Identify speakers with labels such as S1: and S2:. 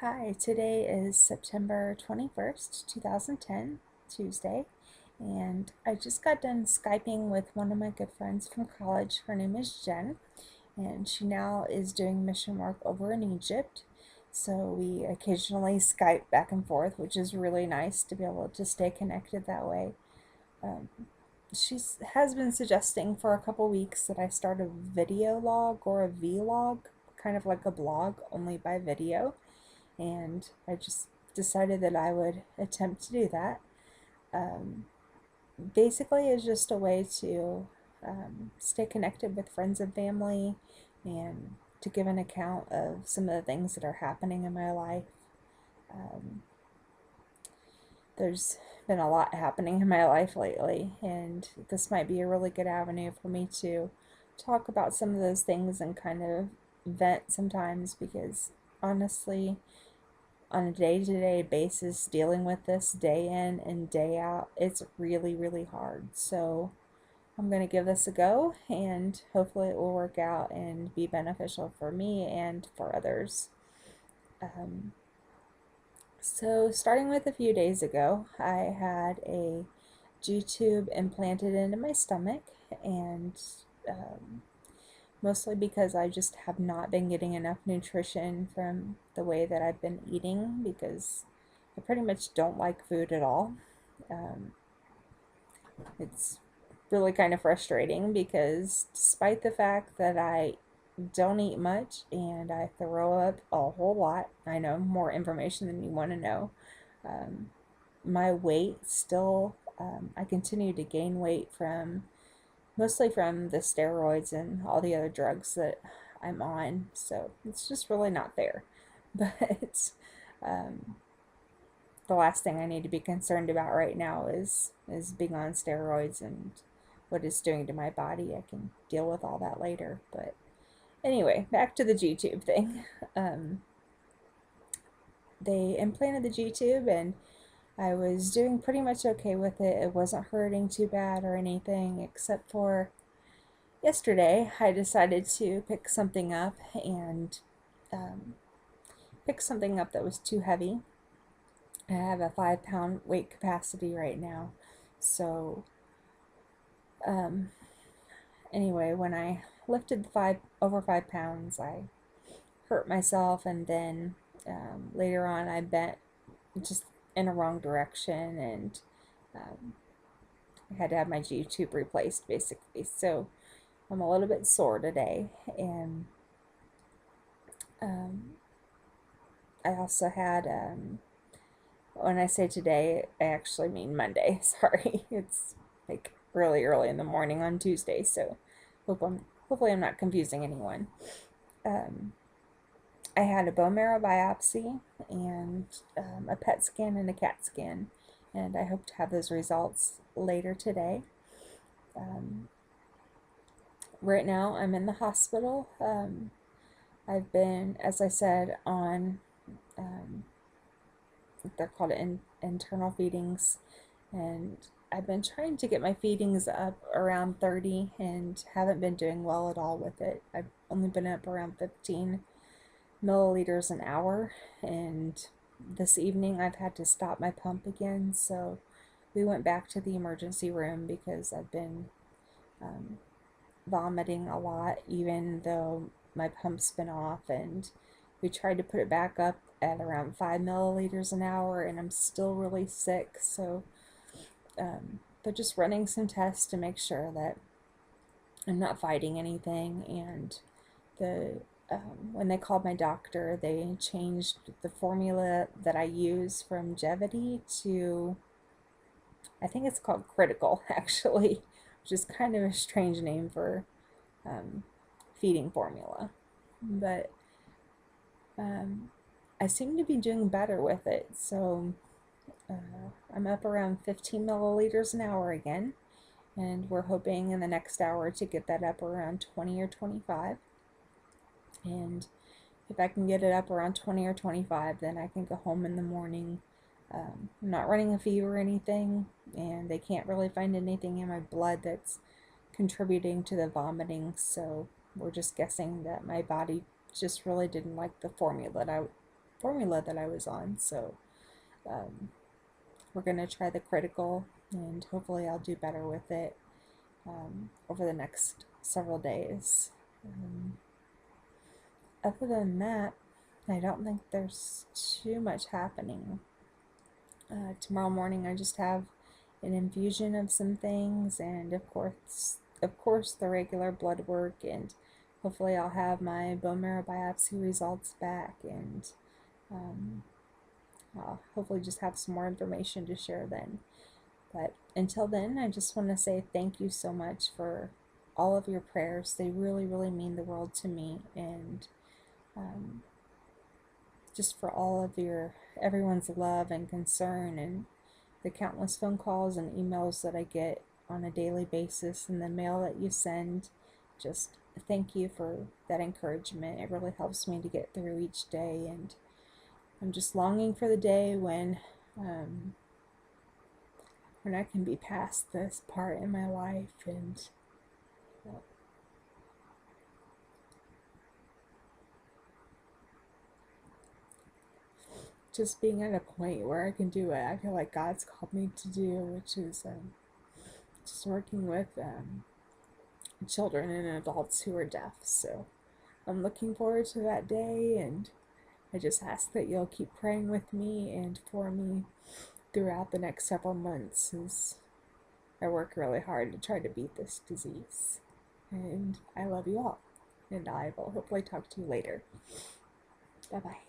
S1: Hi, today is September 21st, 2010, Tuesday, and I just got done Skyping with one of my good friends from college. Her name is Jen, and she now is doing mission work over in Egypt. So we occasionally Skype back and forth, which is really nice to be able to stay connected that way. Um, she has been suggesting for a couple weeks that I start a video log or a vlog, kind of like a blog, only by video, and I just decided that I would attempt to do that. Um, Basically, it's just a way to stay connected with friends and family and to give an account of some of the things that are happening in my life. Um, there's been a lot happening in my life lately, and this might be a really good avenue for me to talk about some of those things and kind of vent sometimes because honestly, on a day-to-day basis, dealing with this day in and day out, it's really, really hard. So I'm going to give this a go, and hopefully it will work out and be beneficial for me and for others. Um, so starting with a few days ago, I had a G-tube implanted into my stomach, and um, mostly because I just have not been getting enough nutrition from the way that I've been eating because I pretty much don't like food at all. Um, it's really kind of frustrating because despite the fact that I don't eat much and I throw up a whole lot, I know more information than you want to know. Um, my weight still, I continue to gain weight from mostly from the steroids and all the other drugs that I'm on. So it's just really not fair. But um, the last thing I need to be concerned about right now is being on steroids and what it's doing to my body. I can deal with all that later. But anyway, back to the G tube thing. Um, they implanted the G tube and I was doing pretty much okay with it. It wasn't hurting too bad or anything, except for yesterday I decided to pick something up and um, pick something up that was too heavy. I have a 5 pound weight capacity right now. So, um, anyway, when I lifted the over 5 pounds, I hurt myself, and then later on, I bent just in a wrong direction, and um, I had to have my G tube replaced basically. So, I'm a little bit sore today, and um, I also had when I say today, I actually mean Monday. Sorry, it's like really early in the morning on Tuesday, so hopefully I'm not confusing anyone. Um, I had a bone marrow biopsy and a PET scan and a CAT scan, and I hope to have those results later today. Um, right now, I'm in the hospital. I've been, as I said, on um, they're called internal feedings, and I've been trying to get my feedings up around 30 and haven't been doing well at all with it. I've only been up around 15 milliliters an hour, and this evening I've had to stop my pump again, so we went back to the emergency room because I've been um, vomiting a lot even though my pump's been off, and we tried to put it back up at around 5 milliliters an hour, and I'm still really sick, so they're just running some tests to make sure that I'm not fighting anything. And the when they called my doctor, they changed the formula that I use from Jevity to, I think it's called Critical, actually, which is kind of a strange name for um, feeding formula. But um, I seem to be doing better with it, so I'm up around 15 milliliters an hour again, and we're hoping in the next hour to get that up around 20 or 25. And if I can get it up around 20 or 25, then I can go home in the morning. I'm not running a fever or anything, and they can't really find anything in my blood that's contributing to the vomiting, so we're just guessing that my body just really didn't like the formula formula that I was on. So um, we're going to try the critical, and hopefully I'll do better with it over the next several days. Other than that, I don't think there's too much happening. Tomorrow morning I just have an infusion of some things, and of course the regular blood work, and hopefully I'll have my bone marrow biopsy results back, and um, I'll hopefully just have some more information to share then. But until then, I just want to say thank you so much for all of your prayers. They really, really mean the world to me, and um, just for all of everyone's love and concern, and the countless phone calls and emails that I get on a daily basis, and the mail that you send. Just thank you for that encouragement. It really helps me to get through each day, and I'm just longing for the day um, when I can be past this part in my life, and just being at a point where I can do what I feel like God's called me to do, which is just working with children and adults who are deaf. So I'm looking forward to that day, and I just ask that you'll keep praying with me and for me throughout the next several months as I work really hard to try to beat this disease. And I love you all, and I will hopefully talk to you later. Bye bye.